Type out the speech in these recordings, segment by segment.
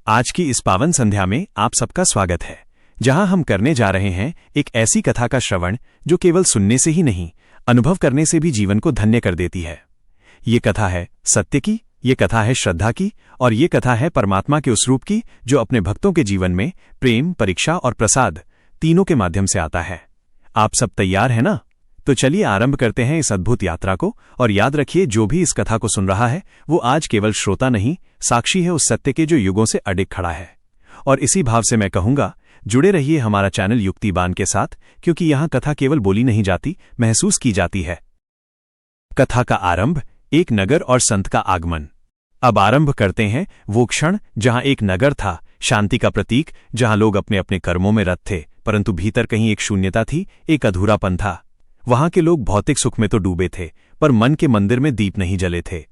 आज की इस पावन संध्या में आप सबका स्वागत है, जहां हम करने जा रहे हैं एक ऐसी कथा का श्रवण जो केवल सुनने से ही नहीं, अनुभव करने से भी जीवन को धन्य कर देती है। ये कथा है सत्य की, ये कथा है श्रद्धा की, और ये कथा है परमात्मा के उस रूप की जो अपने भक्तों के जीवन में प्रेम, परीक्षा और प्रसाद तीनों के माध्यम से आता है। आप सब तैयार हैं ना? तो चलिए आरंभ करते हैं इस अद्भुत यात्रा को। और याद रखिए, जो भी इस कथा को सुन रहा है वो आज केवल श्रोता नहीं, साक्षी है उस सत्य के जो युगों से अडिग खड़ा है। और इसी भाव से मैं कहूंगा, जुड़े रहिए हमारा चैनल युक्तिबान के साथ, क्योंकि यहां कथा केवल बोली नहीं जाती, महसूस की जाती है। कथा का आरंभ, एक नगर और संत का आगमन। अब आरंभ करते हैं वो क्षण जहां एक नगर था, शांति का प्रतीक, जहां लोग अपने अपने कर्मों में रत थे, परंतु भीतर कहीं एक शून्यता थी, एक अधूरापन था। वहां के लोग भौतिक सुख में तो डूबे थे, पर मन के मंदिर में दीप नहीं जले थे।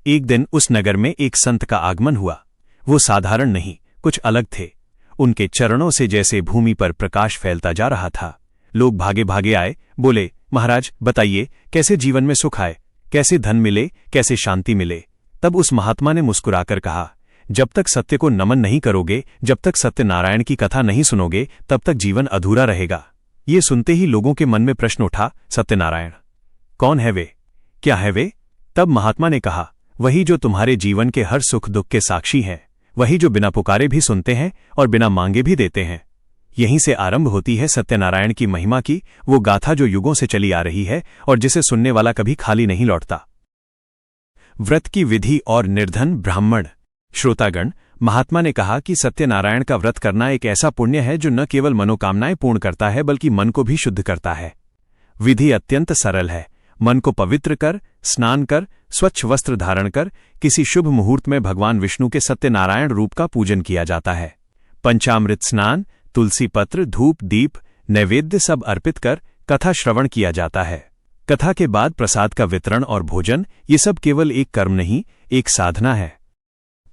एक दिन उस नगर में एक संत का आगमन हुआ। वो साधारण नहीं, कुछ अलग थे। उनके चरणों से जैसे भूमि पर प्रकाश फैलता जा रहा था। लोग भागे भागे आए, बोले, महाराज बताइए, कैसे जीवन में सुख आए, कैसे धन मिले, कैसे शांति मिले। तब उस महात्मा ने मुस्कुराकर कहा, जब तक सत्य को नमन नहीं करोगे, जब तक सत्यनारायण की कथा नहीं सुनोगे, तब तक जीवन अधूरा रहेगा। ये सुनते ही लोगों के मन में प्रश्न उठा, सत्यनारायण कौन है वे, क्या है वे? तब महात्मा ने कहा, वही जो तुम्हारे जीवन के हर सुख दुख के साक्षी हैं, वही जो बिना पुकारे भी सुनते हैं और बिना मांगे भी देते हैं। यहीं से आरंभ होती है सत्यनारायण की महिमा की वो गाथा जो युगों से चली आ रही है और जिसे सुनने वाला कभी खाली नहीं लौटता। व्रत की विधि और निर्धन ब्राह्मण। श्रोतागण, महात्मा ने कहा कि सत्यनारायण का व्रत करना एक ऐसा पुण्य है जो न केवल मनोकामनाएं पूर्ण करता है बल्कि मन को भी शुद्ध करता है। विधि अत्यंत सरल है। मन को पवित्र कर, स्नान कर, स्वच्छ वस्त्र धारण कर, किसी शुभ मुहूर्त में भगवान विष्णु के सत्यनारायण रूप का पूजन किया जाता है। पंचामृत स्नान, तुलसी पत्र, धूप, दीप, नैवेद्य सब अर्पित कर कथा श्रवण किया जाता है। कथा के बाद प्रसाद का वितरण और भोजन, ये सब केवल एक कर्म नहीं, एक साधना है।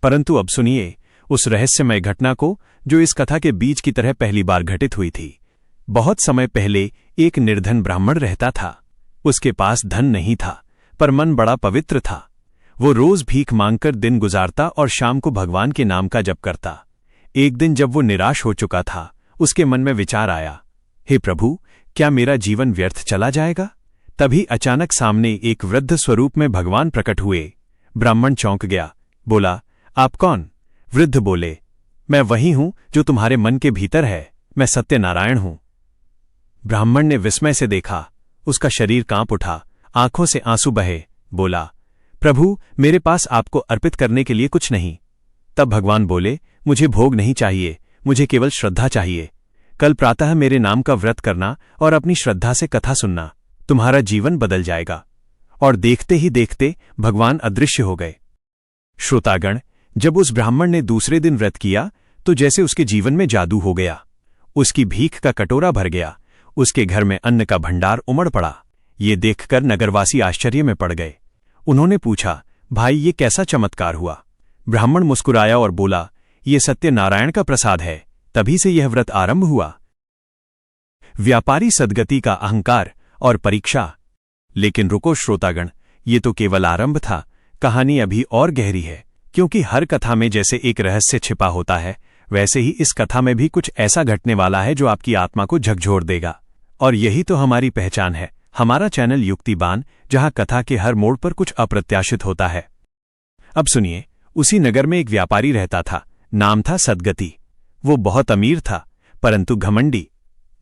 परंतु अब सुनिए उस रहस्यमय घटना को जो इस कथा के बीच की तरह पहली बार घटित हुई थी। बहुत समय पहले एक निर्धन ब्राह्मण रहता था। उसके पास धन नहीं था, पर मन बड़ा पवित्र था। वो रोज भीख मांगकर दिन गुजारता और शाम को भगवान के नाम का जप करता। एक दिन जब वो निराश हो चुका था, उसके मन में विचार आया, हे प्रभु, क्या मेरा जीवन व्यर्थ चला जाएगा? तभी अचानक सामने एक वृद्ध स्वरूप में भगवान प्रकट हुए। ब्राह्मण चौंक गया, बोला, आप कौन? वृद्ध बोले, मैं वही हूं जो तुम्हारे मन के भीतर है, मैं सत्यनारायण हूं। ब्राह्मण ने विस्मय से देखा, उसका शरीर कांप उठा, आंखों से आंसू बहे। बोला, प्रभु, मेरे पास आपको अर्पित करने के लिए कुछ नहीं। तब भगवान बोले, मुझे भोग नहीं चाहिए, मुझे केवल श्रद्धा चाहिए। कल प्रातः मेरे नाम का व्रत करना और अपनी श्रद्धा से कथा सुनना, तुम्हारा जीवन बदल जाएगा। और देखते ही देखते भगवान अदृश्य हो गए। श्रोतागण, जब उस ब्राह्मण ने दूसरे दिन व्रत किया तो जैसे उसके जीवन में जादू हो गया। उसकी भीख का कटोरा भर गया, उसके घर में अन्न का भंडार उमड़ पड़ा। ये देखकर नगरवासी आश्चर्य में पड़ गए। उन्होंने पूछा, भाई ये कैसा चमत्कार हुआ? ब्राह्मण मुस्कुराया और बोला, ये सत्यनारायण का प्रसाद है, तभी से यह व्रत आरंभ हुआ। व्यापारी सद्गति का अहंकार और परीक्षा। लेकिन रुको श्रोतागण, ये तो केवल आरंभ था, कहानी अभी और गहरी है। क्योंकि हर कथा में जैसे एक रहस्य छिपा होता है, वैसे ही इस कथा में भी कुछ ऐसा घटने वाला है जो आपकी आत्मा को झकझोर देगा। और यही तो हमारी पहचान है, हमारा चैनल युक्तिबान, जहां कथा के हर मोड़ पर कुछ अप्रत्याशित होता है। अब सुनिए, उसी नगर में एक व्यापारी रहता था, नाम था सद्गति। वो बहुत अमीर था, परंतु घमंडी।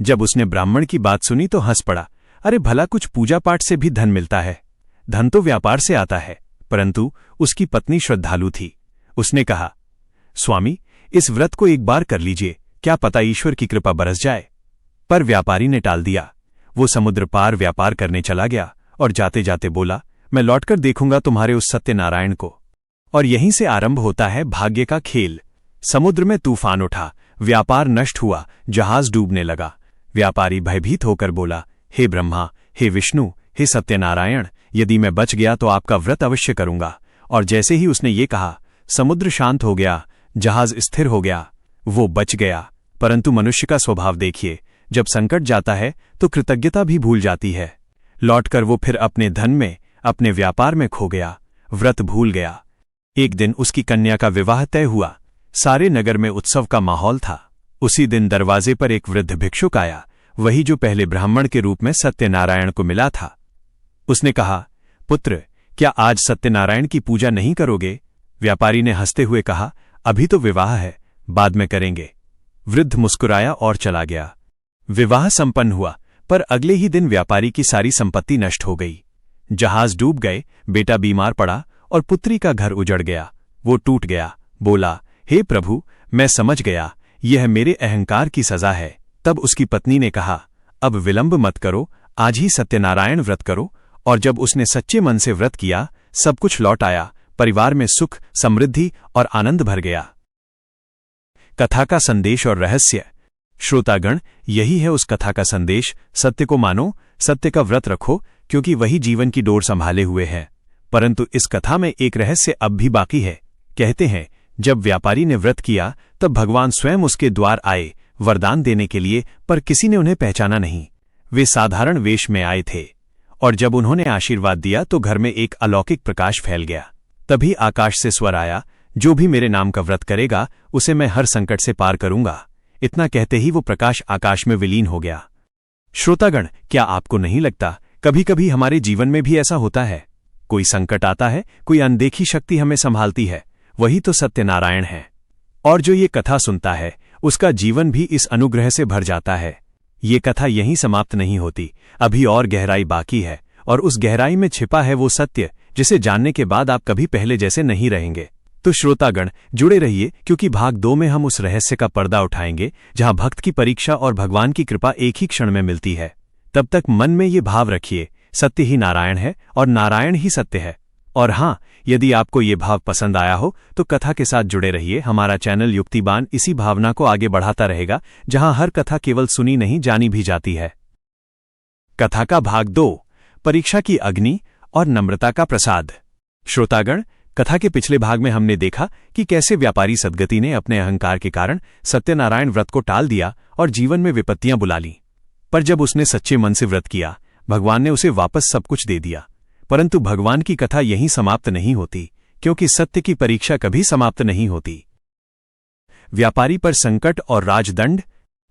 जब उसने ब्राह्मण की बात सुनी तो हंस पड़ा, अरे भला कुछ पूजा पाठ से भी धन मिलता है? धन तो व्यापार से आता है। परंतु उसकी पत्नी श्रद्धालु थी। उसने कहा, स्वामी, इस व्रत को एक बार कर लीजिए, क्या पता ईश्वर की कृपा बरस जाए। पर व्यापारी ने टाल दिया। वो समुद्र पार व्यापार करने चला गया और जाते जाते बोला, मैं लौटकर देखूंगा तुम्हारे उस सत्यनारायण को। और यहीं से आरंभ होता है भाग्य का खेल। समुद्र में तूफान उठा, व्यापार नष्ट हुआ, जहाज डूबने लगा। व्यापारी भयभीत होकर बोला, हे ब्रह्मा, हे विष्णु, हे सत्यनारायण, यदि मैं बच गया तो आपका व्रत अवश्य करूंगा। और जैसे ही उसने ये कहा, समुद्र शांत हो गया, जहाज स्थिर हो गया, वो बच गया। परंतु मनुष्य का स्वभाव देखिए, जब संकट जाता है तो कृतज्ञता भी भूल जाती है। लौटकर वो फिर अपने धन में, अपने व्यापार में खो गया, व्रत भूल गया। एक दिन उसकी कन्या का विवाह तय हुआ। सारे नगर में उत्सव का माहौल था। उसी दिन दरवाजे पर एक वृद्ध भिक्षुक आया, वही जो पहले ब्राह्मण के रूप में सत्यनारायण को मिला था। उसने कहा, पुत्र, क्या आज सत्यनारायण की पूजा नहीं करोगे? व्यापारी ने हंसते हुए कहा, अभी तो विवाह है, बाद में करेंगे। वृद्ध मुस्कुराया और चला गया। विवाह संपन्न हुआ, पर अगले ही दिन व्यापारी की सारी संपत्ति नष्ट हो गई। जहाज डूब गए, बेटा बीमार पड़ा और पुत्री का घर उजड़ गया। वो टूट गया, बोला, हे प्रभु, मैं समझ गया, यह मेरे अहंकार की सजा है। तब उसकी पत्नी ने कहा, अब विलंब मत करो, आज ही सत्यनारायण व्रत करो। और जब उसने सच्चे मन से व्रत किया, सब कुछ लौट आया, परिवार में सुख, समृद्धि और आनंद भर गया। कथा का संदेश और रहस्य। श्रोतागण, यही है उस कथा का संदेश। सत्य को मानो, सत्य का व्रत रखो, क्योंकि वही जीवन की डोर संभाले हुए है। परंतु इस कथा में एक रहस्य अब भी बाकी है। कहते हैं, जब व्यापारी ने व्रत किया तब भगवान स्वयं उसके द्वार आए वरदान देने के लिए, पर किसी ने उन्हें पहचाना नहीं। वे साधारण वेश में आए थे, और जब उन्होंने आशीर्वाद दिया तो घर में एक अलौकिक प्रकाश फैल गया। तभी आकाश से स्वर आया, जो भी मेरे नाम का व्रत करेगा उसे मैं हर संकट से पार करूंगा। इतना कहते ही वो प्रकाश आकाश में विलीन हो गया। श्रोतागण, क्या आपको नहीं लगता कभी कभी हमारे जीवन में भी ऐसा होता है? कोई संकट आता है, कोई अनदेखी शक्ति हमें संभालती है, वही तो सत्यनारायण है। और जो ये कथा सुनता है उसका जीवन भी इस अनुग्रह से भर जाता है। ये कथा यहीं समाप्त नहीं होती, अभी और गहराई बाकी है, और उस गहराई में छिपा है वो सत्य जिसे जानने के बाद आप कभी पहले जैसे नहीं रहेंगे। तो श्रोतागण, जुड़े रहिए, क्योंकि भाग 2 में हम उस रहस्य का पर्दा उठाएंगे जहां भक्त की परीक्षा और भगवान की कृपा एक ही क्षण में मिलती है। तब तक मन में ये भाव रखिए, सत्य ही नारायण है और नारायण ही सत्य है। और हाँ, यदि आपको ये भाव पसंद आया हो तो कथा के साथ जुड़े रहिए। हमारा चैनल युक्तिबान इसी भावना को आगे बढ़ाता रहेगा, जहां हर कथा केवल सुनी नहीं, जानी भी जाती है। कथा का भाग 2, परीक्षा की अग्नि और नम्रता का प्रसाद। श्रोतागण, कथा के पिछले भाग में हमने देखा कि कैसे व्यापारी सद्गति ने अपने अहंकार के कारण सत्यनारायण व्रत को टाल दिया और जीवन में विपत्तियां बुला लीं। पर जब उसने सच्चे मन से व्रत किया, भगवान ने उसे वापस सब कुछ दे दिया। परंतु भगवान की कथा यहीं समाप्त नहीं होती, क्योंकि सत्य की परीक्षा कभी समाप्त नहीं होती। व्यापारी पर संकट और राजदंड।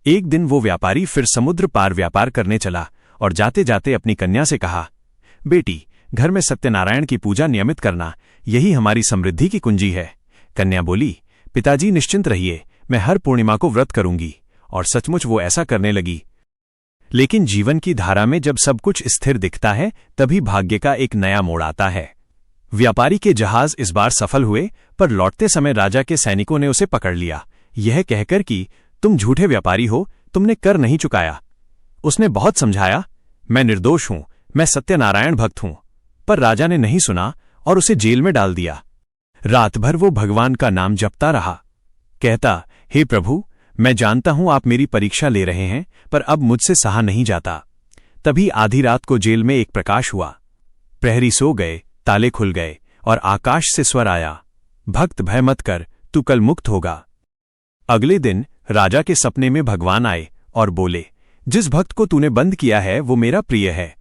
एक दिन वो व्यापारी फिर समुद्र पार व्यापार करने चला और जाते जाते अपनी कन्या से कहा, बेटी, घर में सत्यनारायण की पूजा नियमित करना, यही हमारी समृद्धि की कुंजी है। कन्या बोली, पिताजी निश्चिंत रहिए, मैं हर पूर्णिमा को व्रत करूंगी। और सचमुच वो ऐसा करने लगी। लेकिन जीवन की धारा में जब सब कुछ स्थिर दिखता है, तभी भाग्य का एक नया मोड़ आता है। व्यापारी के जहाज इस बार सफल हुए, पर लौटते समय राजा के सैनिकों ने उसे पकड़ लिया, यह कहकर कि तुम झूठे व्यापारी हो, तुमने कर नहीं चुकाया। उसने बहुत समझाया, मैं निर्दोष हूं, मैं सत्यनारायण भक्त हूं, पर राजा ने नहीं सुना और उसे जेल में डाल दिया। रात भर वो भगवान का नाम जपता रहा, कहता, हे प्रभु, मैं जानता हूं आप मेरी परीक्षा ले रहे हैं, पर अब मुझसे सहा नहीं जाता। तभी आधी रात को जेल में एक प्रकाश हुआ। प्रहरी सो गए, ताले खुल गए और आकाश से स्वर आया, भक्त भय मत कर, तू कल मुक्त होगा। अगले दिन राजा के सपने में भगवान आए और बोले, जिस भक्त को तूने बंद किया है वो मेरा प्रिय है।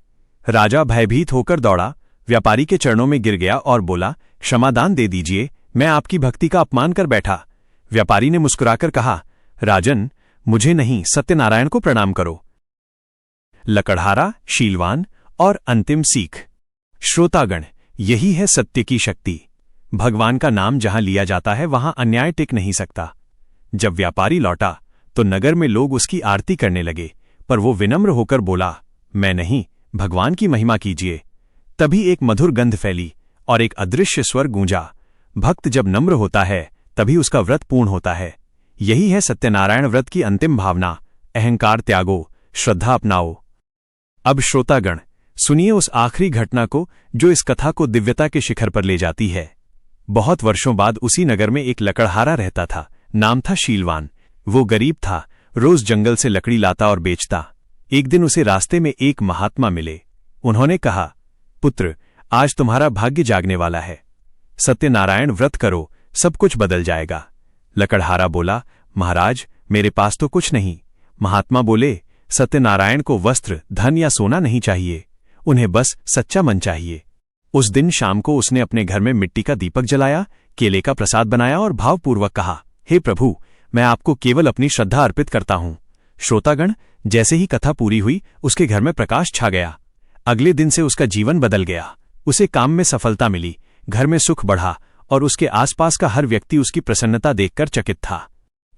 राजा भयभीत होकर दौड़ा, व्यापारी के चरणों में गिर गया और बोला, क्षमादान दे दीजिए, मैं आपकी भक्ति का अपमान कर बैठा। व्यापारी ने मुस्कुराकर कहा, राजन, मुझे नहीं, सत्यनारायण को प्रणाम करो। लकड़हारा, शीलवान और अंतिम सीख। श्रोतागण, यही है सत्य की शक्ति। भगवान का नाम जहां लिया जाता है वहां अन्याय टिक नहीं सकता। जब व्यापारी लौटा तो नगर में लोग उसकी आरती करने लगे, पर वो विनम्र होकर बोला, मैं नहीं, भगवान की महिमा कीजिए। तभी एक मधुर गंध फैली और एक अदृश्य स्वर गूंजा, भक्त जब नम्र होता है तभी उसका व्रत पूर्ण होता है। यही है सत्यनारायण व्रत की अंतिम भावना, अहंकार त्यागो, श्रद्धा अपनाओ। अब श्रोतागण, सुनिए उस आखिरी घटना को जो इस कथा को दिव्यता के शिखर पर ले जाती है। बहुत वर्षों बाद उसी नगर में एक लकड़हारा रहता था, नाम था शीलवान। वो गरीब था, रोज जंगल से लकड़ी लाता और बेचता। एक दिन उसे रास्ते में एक महात्मा मिले। उन्होंने कहा, पुत्र, आज तुम्हारा भाग्य जागने वाला है, सत्यनारायण व्रत करो, सब कुछ बदल जाएगा। लकड़हारा बोला, महाराज, मेरे पास तो कुछ नहीं। महात्मा बोले, सत्यनारायण को वस्त्र, धन या सोना नहीं चाहिए, उन्हें बस सच्चा मन चाहिए। उस दिन शाम को उसने अपने घर में मिट्टी का दीपक जलाया, केले का प्रसाद बनाया और भावपूर्वक कहा, हे प्रभु, मैं आपको केवल अपनी श्रद्धा अर्पित करता हूं। श्रोतागण, जैसे ही कथा पूरी हुई उसके घर में प्रकाश छा गया। अगले दिन से उसका जीवन बदल गया। उसे काम में सफलता मिली, घर में सुख बढ़ा और उसके आसपास का हर व्यक्ति उसकी प्रसन्नता देखकर चकित था।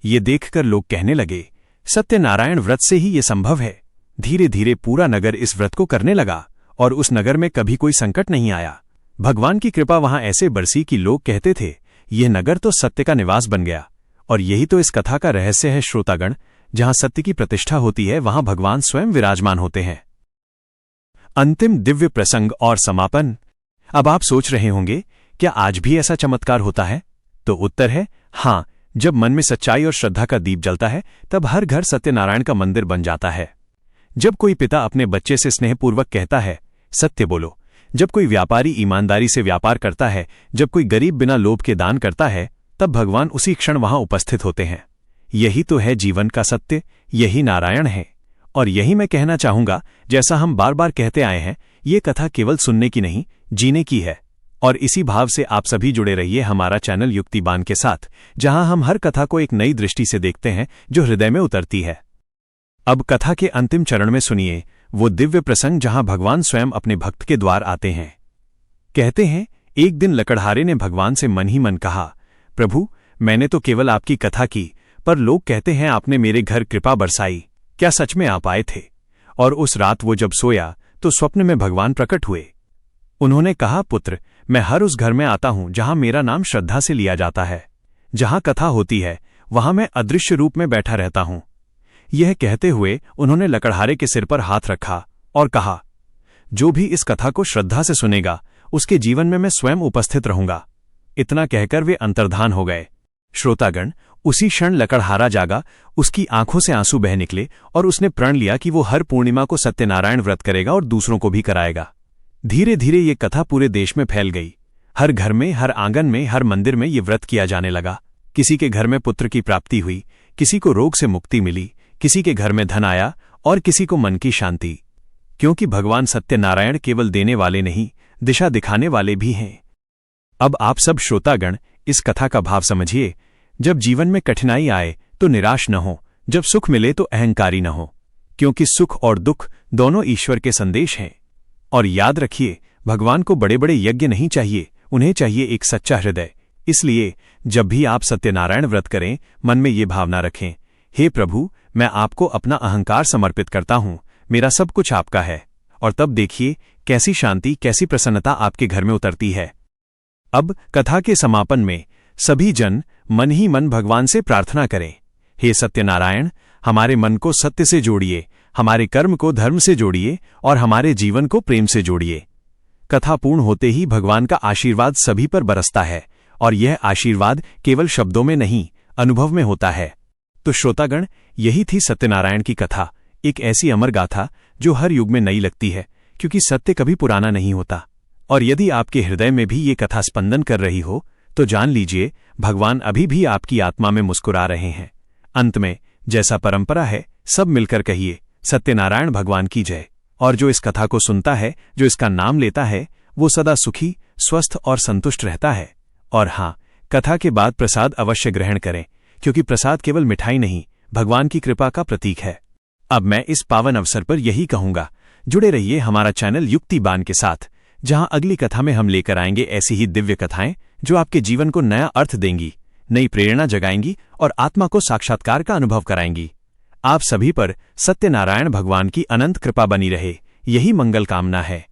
ये देखकर लोग कहने लगे, सत्यनारायण व्रत से ही ये संभव है। धीरे धीरे पूरा नगर इस व्रत को करने लगा और उस नगर में कभी कोई संकट नहीं आया। भगवान की कृपा वहां ऐसे बरसी कि लोग कहते थे, यह नगर तो सत्य का निवास बन गया। और यही तो इस कथा का रहस्य है श्रोतागण। जहां सत्य की प्रतिष्ठा होती है वहां भगवान स्वयं विराजमान होते हैं। अंतिम दिव्य प्रसंग और समापन। अब आप सोच रहे होंगे, क्या आज भी ऐसा चमत्कार होता है? तो उत्तर है हां। जब मन में सच्चाई और श्रद्धा का दीप जलता है तब हर घर सत्यनारायण का मंदिर बन जाता है। जब कोई पिता अपने बच्चे से स्नेहपूर्वक कहता है, सत्य बोलो, जब कोई व्यापारी ईमानदारी से व्यापार करता है, जब कोई गरीब बिना लोभ के दान करता है, तब भगवान उसी क्षण वहां उपस्थित होते हैं। यही तो है जीवन का सत्य, यही नारायण है। और यही मैं कहना चाहूंगा, जैसा हम बार बार कहते आए हैं, ये कथा केवल सुनने की नहीं, जीने की है। और इसी भाव से आप सभी जुड़े रहिए हमारा चैनल युक्तिबान के साथ, जहां हम हर कथा को एक नई दृष्टि से देखते हैं जो हृदय में उतरती है। अब कथा के अंतिम चरण में सुनिए वो दिव्य प्रसंग जहां भगवान स्वयं अपने भक्त के द्वार आते हैं। कहते हैं, एक दिन लकड़हारे ने भगवान से मन ही मन कहा, प्रभु, मैंने तो केवल आपकी कथा की, पर लोग कहते हैं आपने मेरे घर कृपा बरसाई। क्या सच में आप आए थे? और उस रात वो जब सोया तो स्वप्न में भगवान प्रकट हुए। उन्होंने कहा, पुत्र, मैं हर उस घर में आता हूं जहां मेरा नाम श्रद्धा से लिया जाता है। जहां कथा होती है वहां मैं अदृश्य रूप में बैठा रहता हूं। यह कहते हुए उन्होंने लकड़हारे के सिर पर हाथ रखा और कहा, जो भी इस कथा को श्रद्धा से सुनेगा उसके जीवन में मैं स्वयं उपस्थित रहूंगा। इतना कहकर वे अंतर्धान हो गए। श्रोतागण, उसी क्षण लकड़हारा जागा, उसकी आंखों से आंसू बह निकले और उसने प्रण लिया कि वो हर पूर्णिमा को सत्यनारायण व्रत करेगा और दूसरों को भी कराएगा। धीरे धीरे ये कथा पूरे देश में फैल गई। हर घर में, हर आंगन में, हर मंदिर में ये व्रत किया जाने लगा। किसी के घर में पुत्र की प्राप्ति हुई, किसी को रोग से मुक्ति मिली, किसी के घर में धन आया और किसी को मन की शांति। क्योंकि भगवान सत्यनारायण केवल देने वाले नहीं, दिशा दिखाने वाले भी हैं। अब आप सब श्रोतागण इस कथा का भाव समझिए। जब जीवन में कठिनाई आए तो निराश न हो, जब सुख मिले तो अहंकारी न हो, क्योंकि सुख और दुख दोनों ईश्वर के संदेश हैं। और याद रखिए, भगवान को बड़े बड़े यज्ञ नहीं चाहिए, उन्हें चाहिए एक सच्चा हृदय। इसलिए जब भी आप सत्यनारायण व्रत करें, मन में ये भावना रखें, हे प्रभु, मैं आपको अपना अहंकार समर्पित करता हूं, मेरा सब कुछ आपका है। और तब देखिए कैसी शांति, कैसी प्रसन्नता आपके घर में उतरती है। अब कथा के समापन में सभी जन मन ही मन भगवान से प्रार्थना करें, हे सत्यनारायण, हमारे मन को सत्य से जोड़िए, हमारे कर्म को धर्म से जोड़िए और हमारे जीवन को प्रेम से जोड़िए। कथा पूर्ण होते ही भगवान का आशीर्वाद सभी पर बरसता है और यह आशीर्वाद केवल शब्दों में नहीं, अनुभव में होता है। तो श्रोतागण, यही थी सत्यनारायण की कथा, एक ऐसी अमर गाथा जो हर युग में नई लगती है, क्योंकि सत्य कभी पुराना नहीं होता। और यदि आपके हृदय में भी ये कथा स्पंदन कर रही हो तो जान लीजिए, भगवान अभी भी आपकी आत्मा में मुस्कुरा रहे हैं। अंत में जैसा परंपरा है, सब मिलकर कहिए, सत्यनारायण भगवान की जय। और जो इस कथा को सुनता है, जो इसका नाम लेता है, वो सदा सुखी, स्वस्थ और संतुष्ट रहता है। और हाँ, कथा के बाद प्रसाद अवश्य ग्रहण करें, क्योंकि प्रसाद केवल मिठाई नहीं, भगवान की कृपा का प्रतीक है। अब मैं इस पावन अवसर पर यही कहूंगा, जुड़े रहिए हमारा चैनल युक्तिबान के साथ, जहां अगली कथा में हम लेकर आएंगे ऐसी ही दिव्य कथाएं जो आपके जीवन को नया अर्थ देंगी, नई प्रेरणा जगाएंगी और आत्मा को साक्षात्कार का अनुभव कराएंगी। आप सभी पर सत्यनारायण भगवान की अनंत कृपा बनी रहे, यही मंगल कामना है।